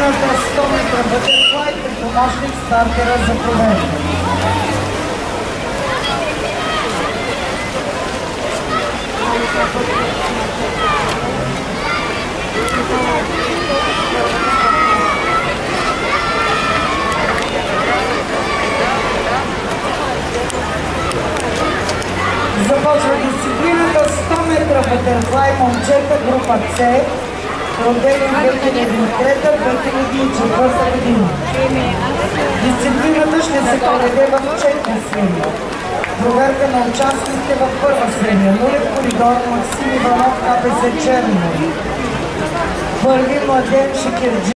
дисциплината 100 метра бътерфлай при помощник стартера за проверка. Започва дисциплината 100 метра бътерфлай момчета група С, родени 2003-2004 година. Дисциплината ще се проведе в 4 средия. Проверка на участниците в първа средия. Нулев коридор Максим Иванов, КПС Черно. Първи Младен Шекерджи.